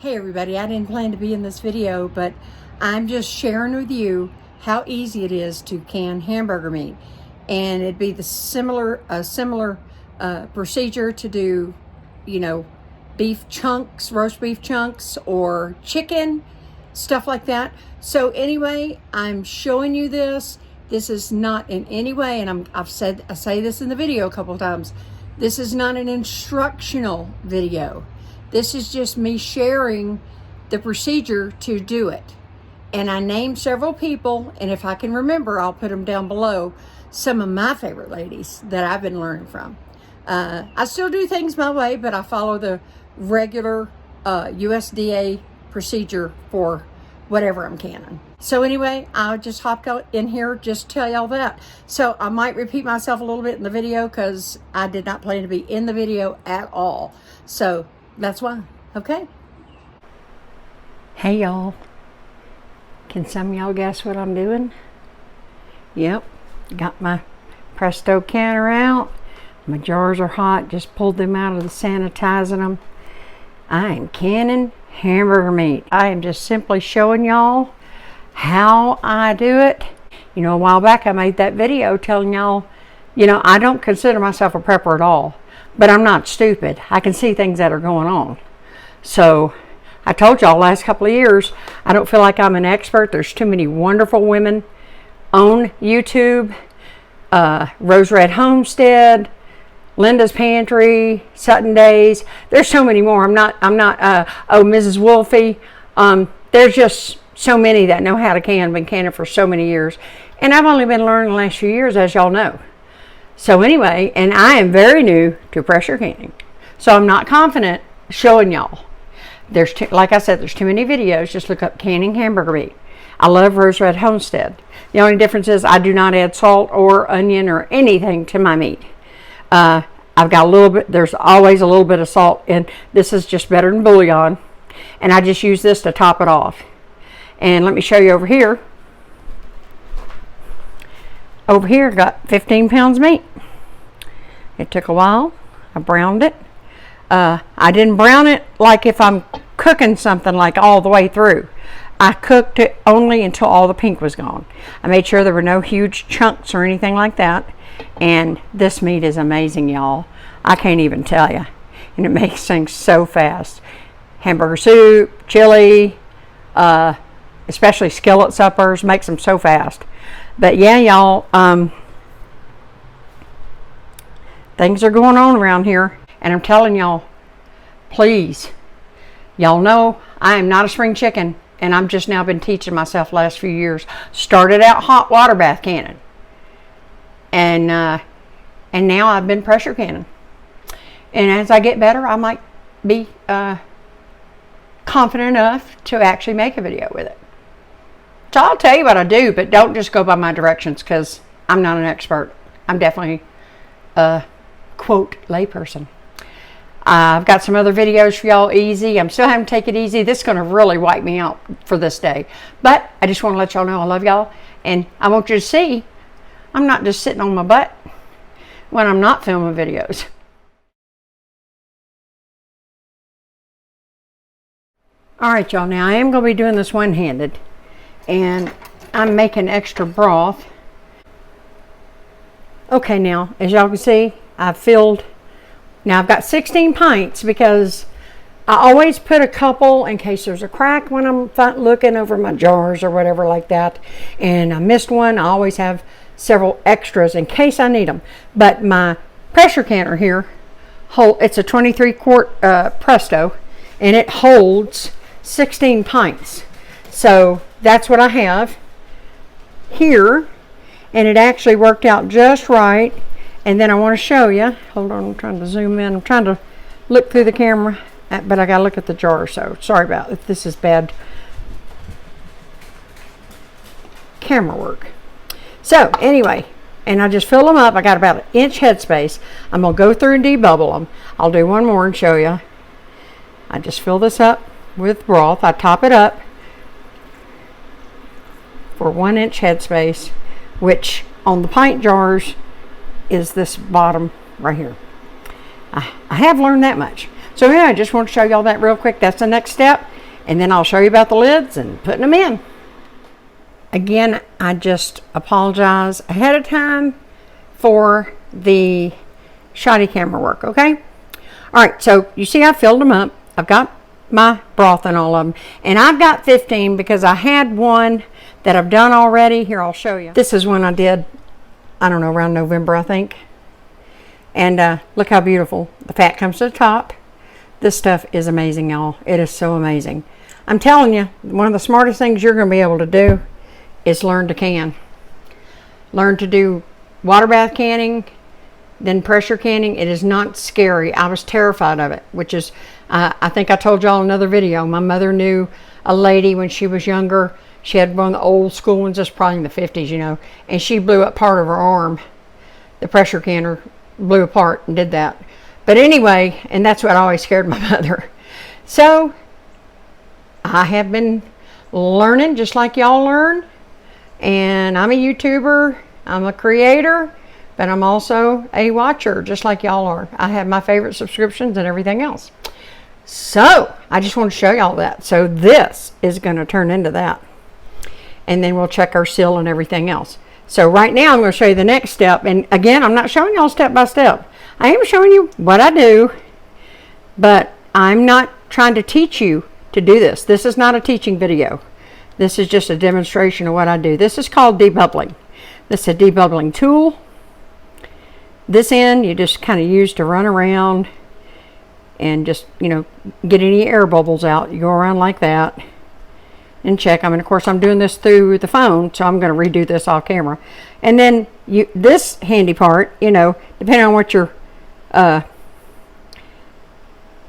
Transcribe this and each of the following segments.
Hey everybody, I didn't plan to be in this video, but I'm just sharing with you how easy it is to can hamburger meat. And it'd be a similar procedure to do, beef chunks, roast beef chunks, or chicken, stuff like that. So anyway, I'm showing you this. This is not in any way, and I say this in the video a couple of times, this is not an instructional video. This is just me sharing the procedure to do it. And I named several people, and if I can remember, I'll put them down below, some of my favorite ladies that I've been learning from. I still do things my way, but I follow the regular USDA procedure for whatever I'm canning. So anyway, I just hopped out in here just to tell y'all that. So I might repeat myself a little bit in the video because I did not plan to be in the video at all. So that's why. Okay. Hey y'all. Can some of y'all guess what I'm doing? Yep. Got my Presto canner out. My jars are hot. Just pulled them out of the sanitizing them. I am canning hamburger meat. I am just simply showing y'all how I do it. You know, a while back I made that video telling y'all, I don't consider myself a prepper at all. But I'm not stupid. I can see things that are going on. So I told y'all last couple of years, I don't feel like I'm an expert. There's too many wonderful women on YouTube. RoseRed Homestead, Linda's Pantry, Suttons Daze. There's so many more. I'm not Mrs. Wolfie. There's just so many that know how to can, been canning for so many years. And I've only been learning the last few years, as y'all know. So anyway, and I am very new to pressure canning. So I'm not confident showing y'all. Like I said, there's too many videos. Just look up canning hamburger meat. I love RoseRed Homestead. The only difference is I do not add salt or onion or anything to my meat. I've got a little bit, there's always a little bit of salt, and this is just better than bouillon. And I just use this to top it off. And let me show you over here. Over here, got 15 pounds meat. It took a while. I browned it. I didn't brown it like if I'm cooking something like all the way through. I cooked it only until all the pink was gone. I made sure there were no huge chunks or anything like that. And this meat is amazing, y'all. I can't even tell you. And it makes things so fast. Hamburger soup, chili, especially skillet suppers, makes them so fast. But yeah, y'all, things are going on around here. And I'm telling y'all, please, y'all know I am not a spring chicken. And I'm just now been teaching myself last few years. Started out hot water bath canning. And now I've been pressure canning. And as I get better, I might be confident enough to actually make a video with it. So I'll tell you what I do, but don't just go by my directions because I'm not an expert. I'm definitely a, quote, layperson. I've got some other videos for y'all easy. I'm still having to take it easy. This is going to really wipe me out for this day. But I just want to let y'all know I love y'all. And I want you to see I'm not just sitting on my butt when I'm not filming videos. All right, y'all. Now I am going to be doing this one-handed. And I'm making extra broth. Okay, now, as y'all can see, I've filled, now I've got 16 pints because I always put a couple in case there's a crack when I'm looking over my jars or whatever like that. And I missed one. I always have several extras in case I need them. But my pressure canner here, it's a 23 quart Presto, and it holds 16 pints. So that's what I have here, and it actually worked out just right. And then I want to show you, hold on, I'm trying to zoom in, I'm trying to look through the camera, but I gotta look at the jar, so sorry about if this is bad camera work. So anyway, and I just fill them up. I got about 1 inch headspace. I'm gonna go through and debubble them. I'll do one more and show you. I just fill this up with broth. I top it up for 1 inch headspace, which on the pint jars is this bottom right here. I have learned that much. So yeah, I just want to show y'all that real quick. That's the next step. And then I'll show you about the lids and putting them in. Again, I just apologize ahead of time for the shoddy camera work, okay? All right, so you see I filled them up. I've got my broth in all of them. And I've got 15 because I had one that I've done already. Here, I'll show you. This is one I did, I don't know, around November, I think. And look how beautiful. The fat comes to the top. This stuff is amazing, y'all. It is so amazing. I'm telling you, one of the smartest things you're going to be able to do is learn to can. Learn to do water bath canning, then pressure canning. It is not scary. I was terrified of it, which is, I think I told y'all in another video, my mother knew a lady when she was younger. She had one of the old school ones, just probably in the 50s, you know, and she blew up part of her arm. The pressure canner blew apart and did that. But anyway, and that's what always scared my mother. So I have been learning just like y'all learn. And I'm a YouTuber, I'm a creator, but I'm also a watcher just like y'all are. I have my favorite subscriptions and everything else. So I just want to show y'all that. So this is going to turn into that. And then we'll check our seal and everything else. So right now I'm going to show you the next step. And again, I'm not showing y'all step by step. I am showing you what I do, but I'm not trying to teach you to do this. This is not a teaching video. This is just a demonstration of what I do. This is called debubbling. This is a debubbling tool. This end you just kind of use to run around and just, you know, get any air bubbles out. You go around like that and check. I mean, of course, I'm doing this through the phone, so I'm going to redo this off camera. And then this handy part, you know, depending on what you're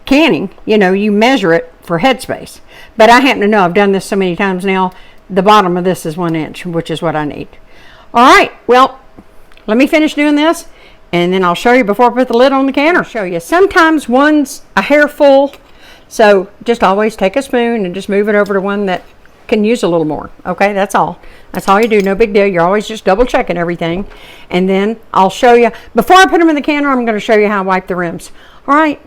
canning, you know, you measure it for headspace. But I happen to know, I've done this so many times now, the bottom of this is 1 inch, which is what I need. All right, well, let me finish doing this, and then I'll show you before I put the lid on the canner. I'll show you. Sometimes one's a hair full, so just always take a spoon and just move it over to one that can use a little more. Okay, that's all. That's all you do. No big deal. You're always just double checking everything. And then I'll show you, before I put them in the canner, I'm going to show you how I wipe the rims. All right.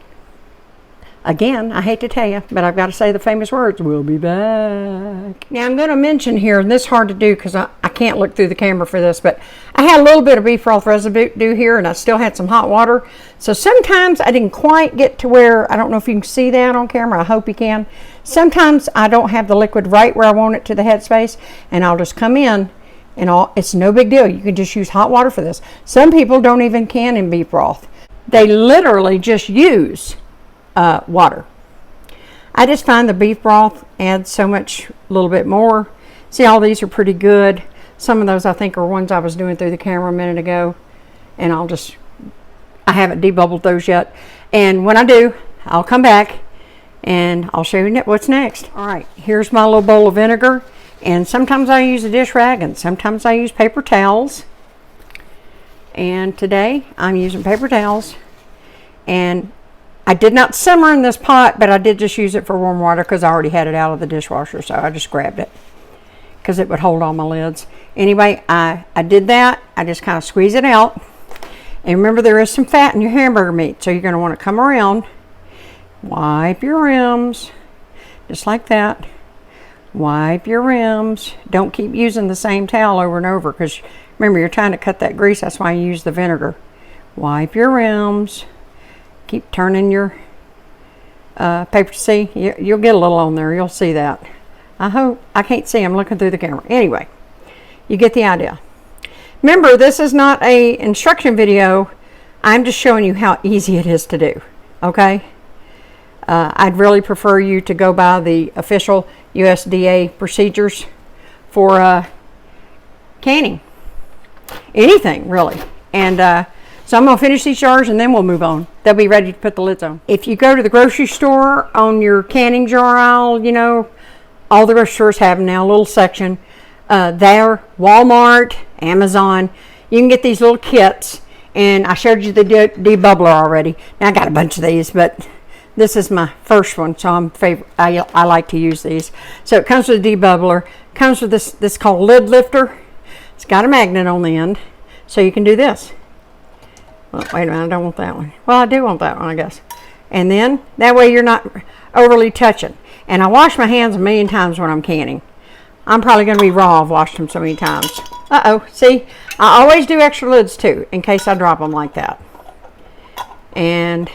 Again, I hate to tell you, but I've got to say the famous words, we'll be back. Now, I'm going to mention here, and this is hard to do because I can't look through the camera for this, but I had a little bit of beef broth residue here, and I still had some hot water. So sometimes I didn't quite get to where, I don't know if you can see that on camera. I hope you can. Sometimes I don't have the liquid right where I want it to the headspace, and I'll just come in, and it's no big deal. You can just use hot water for this. Some people don't even can in beef broth. They literally just use water. I just find the beef broth adds so much, a little bit more. See, all these are pretty good. Some of those I think are ones I was doing through the camera a minute ago, and I haven't debubbled those yet. And when I do, I'll come back and I'll show you what's next. All right, here's my little bowl of vinegar, and sometimes I use a dish rag and sometimes I use paper towels. And today I'm using paper towels, and I did not simmer in this pot, but I did just use it for warm water because I already had it out of the dishwasher, so I just grabbed it because it would hold all my lids. Anyway, I did that. I just kind of squeeze it out. And remember, there is some fat in your hamburger meat, so you're going to want to come around, wipe your rims, just like that. Wipe your rims. Don't keep using the same towel over and over because remember, you're trying to cut that grease. That's why you use the vinegar. Wipe your rims. Keep turning your paper. See, you'll get a little on there. You'll see that. I hope. I can't see. I'm looking through the camera. Anyway, you get the idea. Remember, this is not a instruction video. I'm just showing you how easy it is to do. Okay? I'd really prefer you to go by the official USDA procedures for canning. Anything, really. And so I'm going to finish these jars and then we'll move on. They'll be ready to put the lids on. If you go to the grocery store, on your canning jar aisle, you know, all the grocery stores have now a little section. There, Walmart, Amazon, you can get these little kits. And I showed you the debubbler already. Now I got a bunch of these, but this is my first one, so I like to use these. So it comes with a debubbler. Comes with this called lid lifter. It's got a magnet on the end, so you can do this. Well, wait a minute, I don't want that one. Well, I do want that one, I guess. And then that way you're not overly touching. And I wash my hands a million times when I'm canning. I'm probably going to be raw. I've washed them so many times. Uh-oh, see? I always do extra lids too, in case I drop them like that. And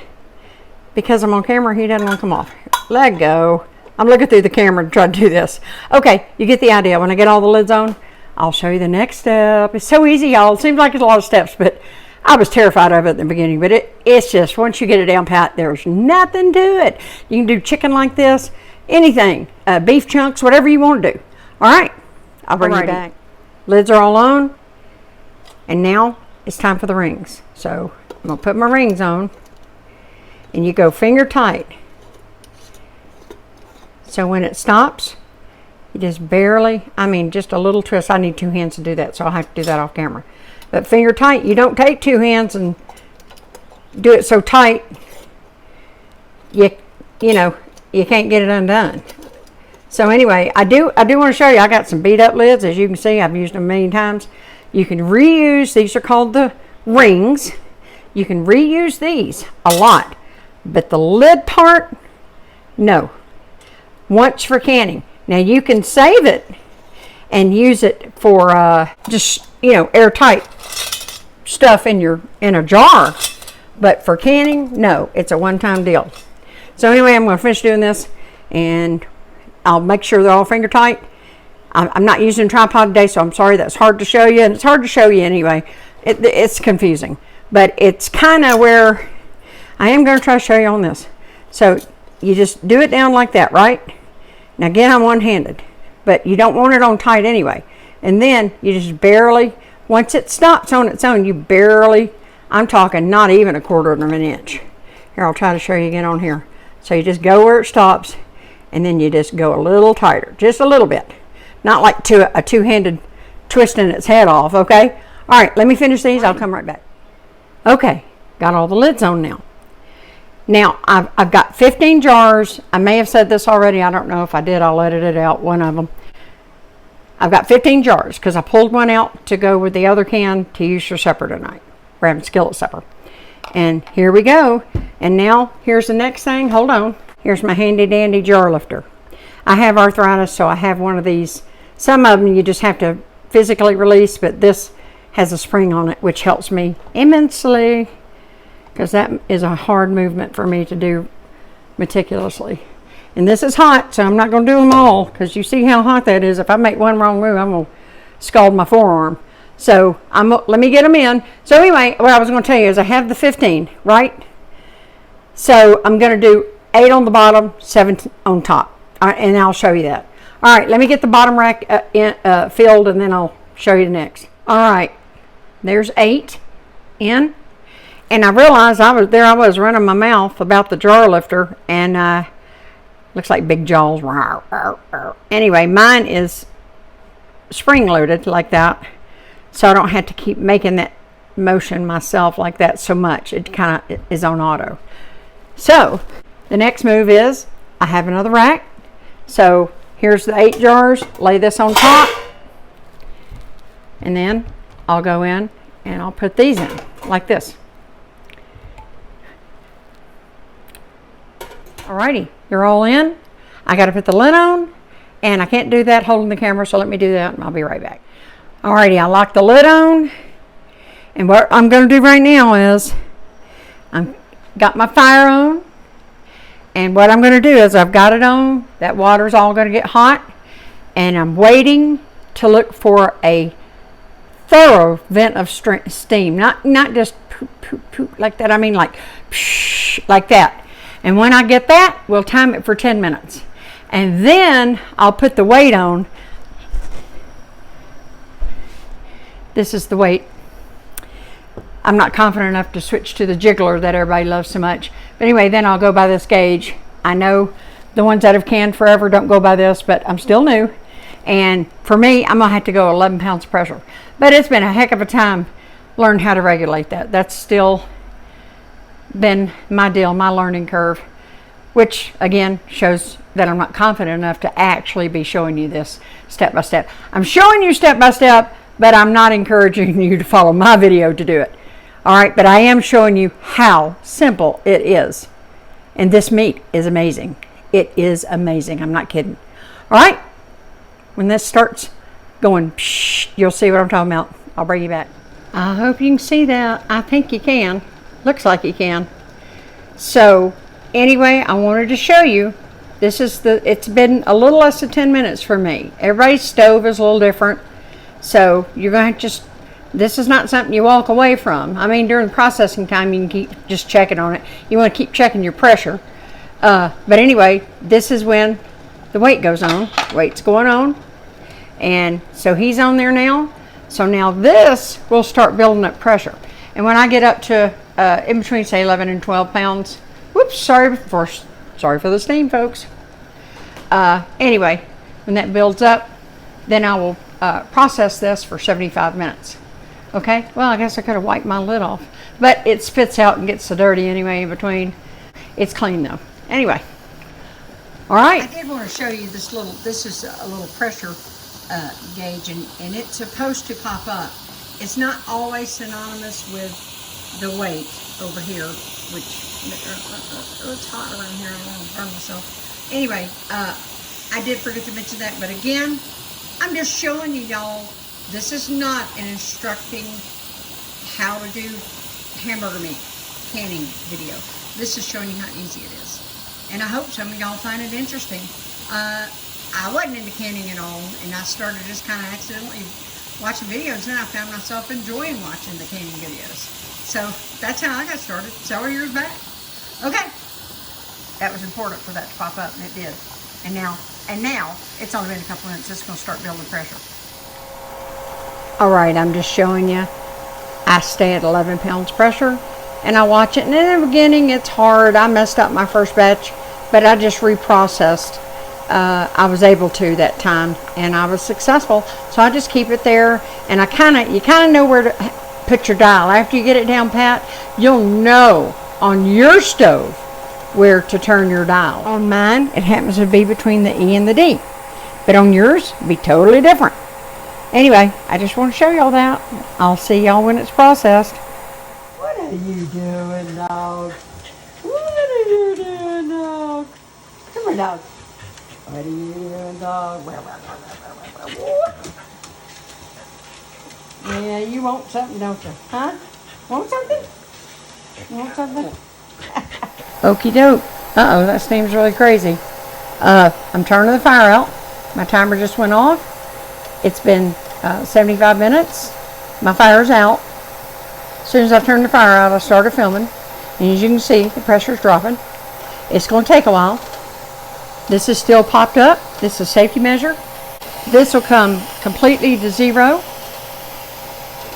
because I'm on camera, he doesn't want to come off. Let go. I'm looking through the camera to try to do this. Okay, you get the idea. When I get all the lids on, I'll show you the next step. It's so easy, y'all. It seems like it's a lot of steps, but I was terrified of it in the beginning. But it's just, once you get it down pat, there's nothing to it. You can do chicken like this, anything, beef chunks, whatever you want to do. All right, I'll bring you back. Lids are all on, and now it's time for the rings. So I'm gonna put my rings on, and you go finger tight. So when it stops, you just barely, just a little twist. I need 2 hands to do that, so I'll have to do that off camera. But finger tight, you don't take 2 hands and do it so tight, you can't get it undone. So anyway, I do want to show you, I got some beat up lids. As you can see, I've used them a million times. You can reuse, these are called the rings. You can reuse these a lot, but the lid part, no. Once for canning. Now you can save it and use it for just, airtight stuff in a jar. But for canning, no, it's a one-time deal. So anyway, I'm going to finish doing this, and I'll make sure they're all finger tight. I'm not using a tripod today, so I'm sorry that's hard to show you, and it's hard to show you anyway. It's confusing, but it's kind of where I am going to try to show you on this. So you just do it down like that, right? Now again, I'm one-handed, but you don't want it on tight anyway. And then you just barely, once it stops on its own, you barely, I'm talking not even 1/4 of an inch. Here, I'll try to show you again on here. So you just go where it stops, and then you just go a little tighter, just a little bit. Not like a two-handed twisting its head off, okay? All right, let me finish these. I'll come right back. Okay, got all the lids on now. Now, I've got 15 jars. I may have said this already. I don't know if I did. I'll edit it out, one of them. I've got 15 jars because I pulled one out to go with the other can to use for supper tonight. We're having skillet supper. And here we go. And now, here's the next thing. Hold on. Here's my handy-dandy jar lifter. I have arthritis, so I have one of these. Some of them you just have to physically release, but this has a spring on it, which helps me immensely, because that is a hard movement for me to do meticulously. And this is hot, so I'm not going to do them all, because you see how hot that is. If I make one wrong move, I'm going to scald my forearm. So let me get them in. So anyway, what I was going to tell you is I have the 15, right? So I'm going to do 8 on the bottom, 7 on top. All right, and I'll show you that. All right, let me get the bottom rack filled, and then I'll show you the next. All right, there's 8 in. And I realized I was running my mouth about the jar lifter, and looks like big jaws. Anyway, mine is spring loaded like that, so I don't have to keep making that motion myself like that so much. It kind of is on auto. So the next move is I have another rack. So here's the 8 jars. Lay this on top, and then I'll go in and I'll put these in like this. Alrighty, you're all in. I got to put the lid on, and I can't do that holding the camera, so let me do that and I'll be right back. Alrighty, I locked the lid on, and what I'm going to do right now is I've got my fire on, and what I'm going to do is I've got it on. That water's all going to get hot, and I'm waiting to look for a thorough vent of steam, not just poop, poop, poop like that. I mean like psh, like that. And when I get that, we'll time it for 10 minutes. And then I'll put the weight on. This is the weight. I'm not confident enough to switch to the jiggler that everybody loves so much. But anyway, then I'll go by this gauge. I know the ones that have canned forever don't go by this, but I'm still new. And for me, I'm going to have to go 11 pounds of pressure. But it's been a heck of a time learning how to regulate that. That's still been my deal, my learning curve, which again shows that I'm not confident enough to actually be showing you this step by step. I'm showing you step by step, but I'm not encouraging you to follow my video to do it. All right, but I am showing you how simple it is. And this meat is amazing. It is amazing. I'm not kidding. All right. When this starts going, psh, you'll see what I'm talking about. I'll bring you back. I hope you can see that. I think you can. Looks like you can. So anyway, I wanted to show you. It's been a little less than 10 minutes for me. Everybody's stove is a little different. So you're going to this is not something you walk away from. I mean, during processing time, you can keep just checking on it. You want to keep checking your pressure. But anyway, this is when the weight goes on. Weight's going on. And so he's on there now. So now this will start building up pressure. And when I get up to in between, say, 11 and 12 pounds, whoops, sorry for the steam, folks. Anyway, when that builds up, then I will process this for 75 minutes. Okay, well, I guess I could have wiped my lid off, but it spits out and gets so dirty anyway in between. It's clean though. Anyway, all right. I did want to show you this is a little pressure gauge, and it's supposed to pop up. It's not always synonymous with the weight over here, which it's hot around here. I don't want to burn myself. Anyway, I did forget to mention that, but again, I'm just showing you y'all. This is not an instructing how to do hamburger meat canning video. This is showing you how easy it is. And I hope some of y'all find it interesting. I wasn't into canning at all, and I started just kind of accidentally watching videos, and I found myself enjoying watching the canning videos. So that's how I got started several years back. Okay, that was important for that to pop up, and it did. And now it's only been a couple minutes. It's going to start building pressure. All right, I'm just showing you. I stay at 11 pounds pressure, and I watch it. And in the beginning, it's hard. I messed up my first batch, but I just reprocessed. I was able to that time, and I was successful. So I just keep it there, and you kind of know where to put your dial. After you get it down pat, you'll know on your stove where to turn your dial. On mine, it happens to be between the E and the D, but on yours, it'll be totally different. Anyway, I just want to show y'all that. I'll see y'all when it's processed. What are you doing, dog? What are you doing, dog? Come here, dog. What are you doing, dog? Yeah, you want something, don't you? Huh? Want something? You want something? Okie doke. Uh-oh, that steam's really crazy. I'm turning the fire out. My timer just went off. It's been 75 minutes. My fire's out. As soon as I turned the fire out, I started filming. And as you can see, the pressure's dropping. It's going to take a while. This is still popped up. This is a safety measure. This will come completely to zero.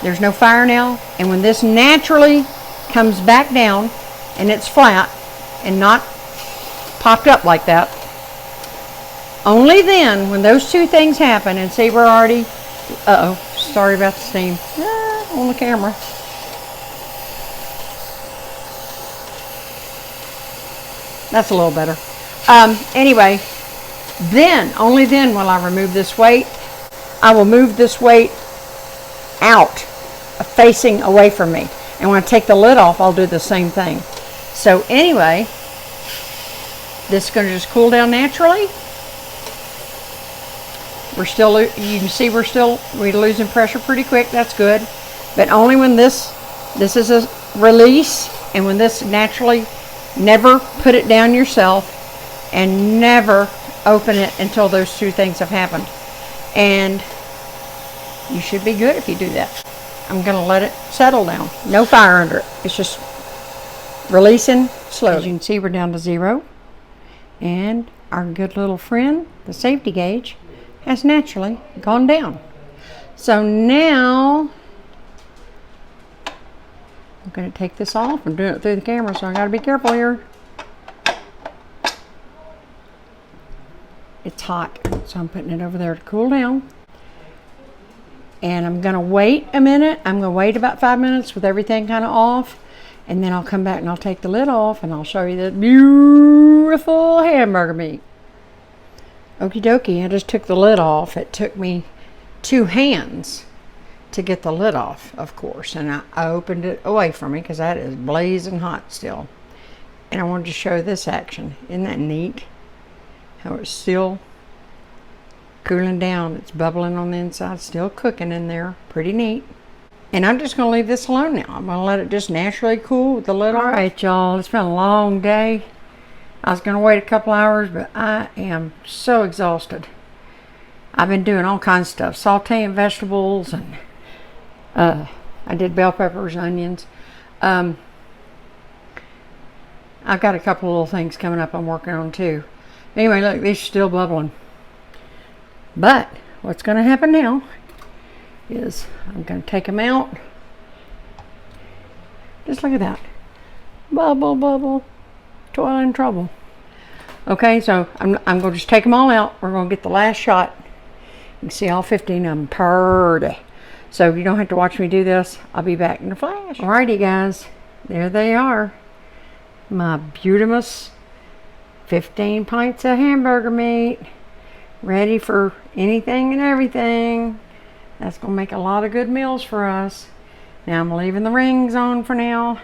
There's no fire now. And when this naturally comes back down and it's flat and not popped up like that, only then, when those two things happen, and see we're already, sorry about the steam on the camera. That's a little better. Anyway, only then will I remove this weight. I will move this weight out, facing away from me. And when I take the lid off, I'll do the same thing. So anyway, this is going to just cool down naturally. You can see we're losing pressure pretty quick. That's good. But only when this is a release, and when this naturally, never put it down yourself, and never open it until those two things have happened. And you should be good if you do that. I'm going to let it settle down. No fire under it. It's just releasing slowly. As you can see, we're down to zero. And our good little friend, the safety gauge, has naturally gone down. So now I'm going to take this off. I'm doing it through the camera, so I got to be careful here. It's hot, so I'm putting it over there to cool down. And I'm going to wait a minute. I'm going to wait about 5 minutes with everything kind of off. And then I'll come back and I'll take the lid off and I'll show you the beautiful hamburger meat. Okie dokie, I just took the lid off. It took me 2 hands to get the lid off, of course. And I opened it away from me because that is blazing hot still. And I wanted to show this action. Isn't that neat? How it's still cooling down. It's bubbling on the inside, still cooking in there. Pretty neat. And I'm just going to leave this alone now. I'm going to let it just naturally cool with the lid on. All right, y'all. It's been a long day. I was going to wait a couple hours, but I am so exhausted. I've been doing all kinds of stuff. Sauteing vegetables, and I did bell peppers, onions. I've got a couple little things coming up I'm working on too. Anyway, look, these are still bubbling. But what's going to happen now is I'm going to take them out. Just look at that. Bubble, bubble. Toil and trouble. Okay, so I'm going to just take them all out. We're going to get the last shot. You can see all 15 of them purty. So you don't have to watch me do this. I'll be back in a flash. Alrighty, guys. There they are. My beautimous 15 pints of hamburger meat. Ready for anything and everything. That's going to make a lot of good meals for us. Now I'm leaving the rings on for now.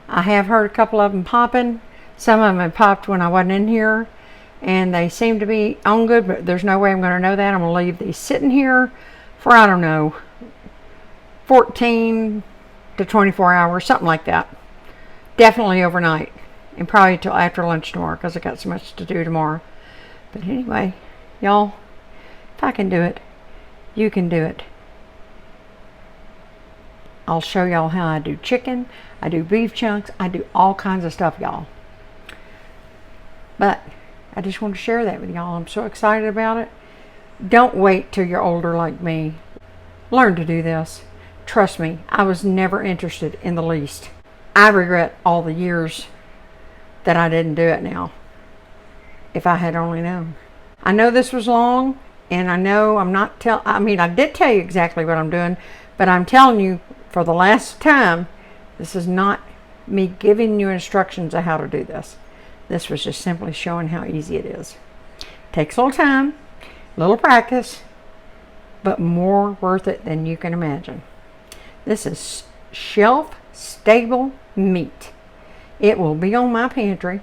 I have heard a couple of them popping. Some of them have popped when I wasn't in here. And they seem to be on good, but there's no way I'm going to know that. I'm going to leave these sitting here for, I don't know, 14 to 24 hours, something like that. Definitely overnight. And probably till after lunch tomorrow, because I got so much to do tomorrow. But anyway, y'all, if I can do it, you can do it. I'll show y'all how I do chicken. I do beef chunks. I do all kinds of stuff, y'all. But I just want to share that with y'all. I'm so excited about it. Don't wait till you're older like me. Learn to do this. Trust me, I was never interested in the least. I regret all the years that I didn't do it now. If I had only known. I know this was long, and I know I'm not I did tell you exactly what I'm doing, but I'm telling you for the last time, this is not me giving you instructions on how to do this. This was just simply showing how easy it is. Takes a little time, a little practice, but more worth it than you can imagine. This is shelf-stable meat. It will be on my pantry,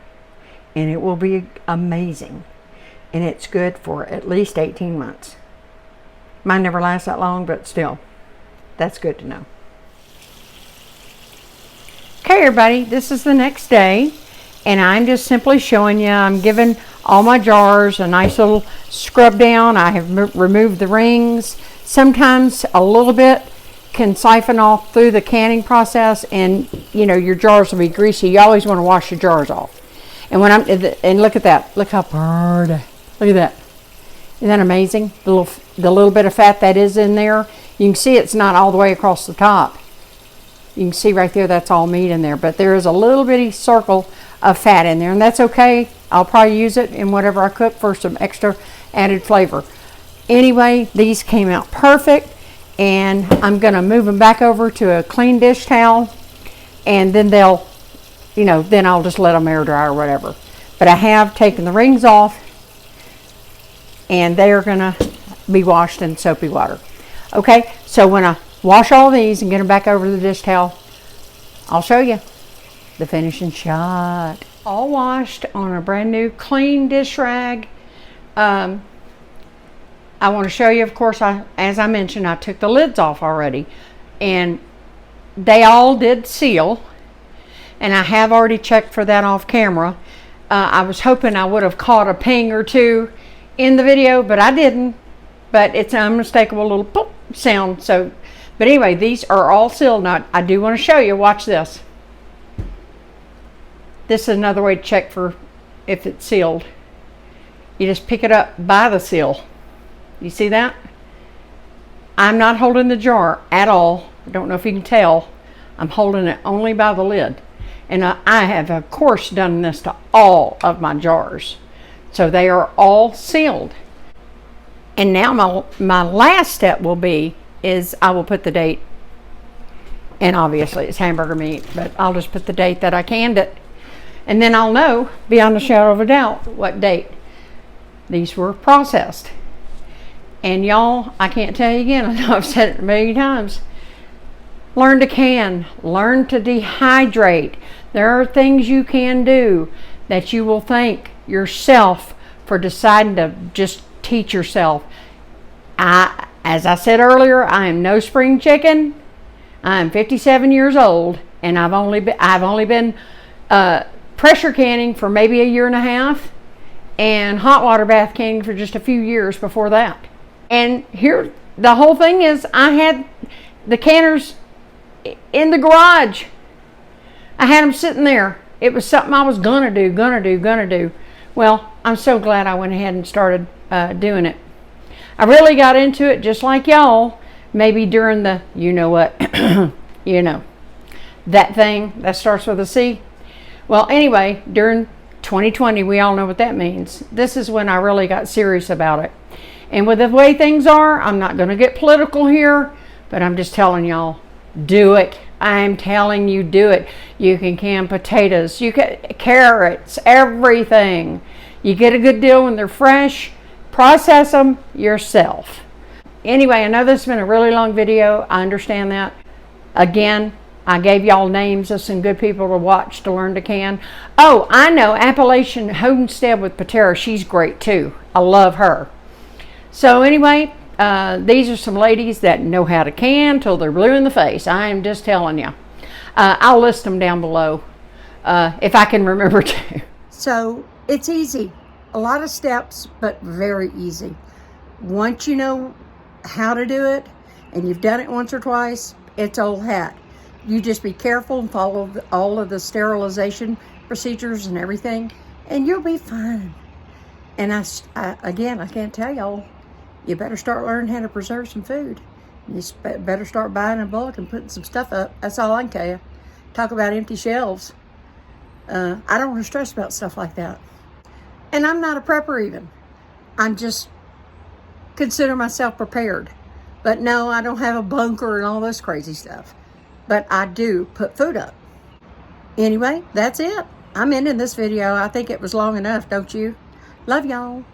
and it will be amazing. And it's good for at least 18 months. Mine never lasts that long, but still, that's good to know. Okay, everybody, this is the next day, and I'm just simply showing you, I'm giving all my jars a nice little scrub down. I have removed the rings. Sometimes a little bit can siphon off through the canning process, and you know your jars will be greasy. You always want to wash your jars off. And look at that. Look how pretty. Look at that. Isn't that amazing? The little bit of fat that is in there. You can see it's not all the way across the top. You can see right there that's all meat in there, but there is a little bitty circle of fat in there, and that's okay. I'll probably use it in whatever I cook for some extra added flavor. Anyway, these came out perfect, and I'm going to move them back over to a clean dish towel, and then they'll, then I'll just let them air dry or whatever. But I have taken the rings off, and they are going to be washed in soapy water. Okay, so when I wash all these and get them back over to the dish towel, I'll show you the finishing shot. All washed on a brand new clean dish rag. I want to show you, of course, as I mentioned, I took the lids off already, and they all did seal, and I have already checked for that off camera. I was hoping I would have caught a ping or two in the video, but I didn't. But it's an unmistakable little pop sound. So, but anyway, these are all sealed. Now, I do want to show you. Watch this. This is another way to check for if it's sealed. You just pick it up by the seal. You see that? I'm not holding the jar at all. I don't know if you can tell. I'm holding it only by the lid. And I have, of course, done this to all of my jars. So they are all sealed. And now my last step is I will put the date. And obviously it's hamburger meat, but I'll just put the date that I canned it. And then I'll know, beyond a shadow of a doubt, what date these were processed. And y'all, I can't tell you again, I know I've said it a million times. Learn to can, learn to dehydrate. There are things you can do that you will thank yourself for deciding to just teach yourself. As I said earlier, I am no spring chicken. I'm 57 years old, and I've only been pressure canning for maybe a year and a half, and hot water bath canning for just a few years before that. And here, the whole thing is, I had the canners in the garage. I had them sitting there. It was something I was gonna do. Well, I'm so glad I went ahead and started doing it. I really got into it just like y'all, maybe during the, you know what, you know, that thing that starts with a C. Well, anyway, during 2020, we all know what that means. This is when I really got serious about it. And with the way things are, I'm not going to get political here, but I'm just telling y'all, do it. I'm telling you, do it. You can can potatoes, you can carrots, everything. You get a good deal when they're fresh. Process them yourself. Anyway, I know this has been a really long video. I understand that. Again, I gave y'all names of some good people to watch to learn to can. Oh, I know Appalachias Homestead with Patara. She's great too. I love her. So anyway, these are some ladies that know how to can till they're blue in the face. I am just telling you. I'll list them down below if I can remember to. So it's easy. A lot of steps, but very easy. Once you know how to do it, and you've done it once or twice, it's old hat. You just be careful and follow all of the sterilization procedures and everything, and you'll be fine. And again, I can't tell y'all, you better start learning how to preserve some food. You better start buying in bulk and putting some stuff up. That's all I can tell you. Talk about empty shelves. I don't want to stress about stuff like that. And I'm not a prepper even. I'm just consider myself prepared. But no, I don't have a bunker and all this crazy stuff. But I do put food up. Anyway, that's it. I'm ending this video. I think it was long enough, don't you? Love y'all.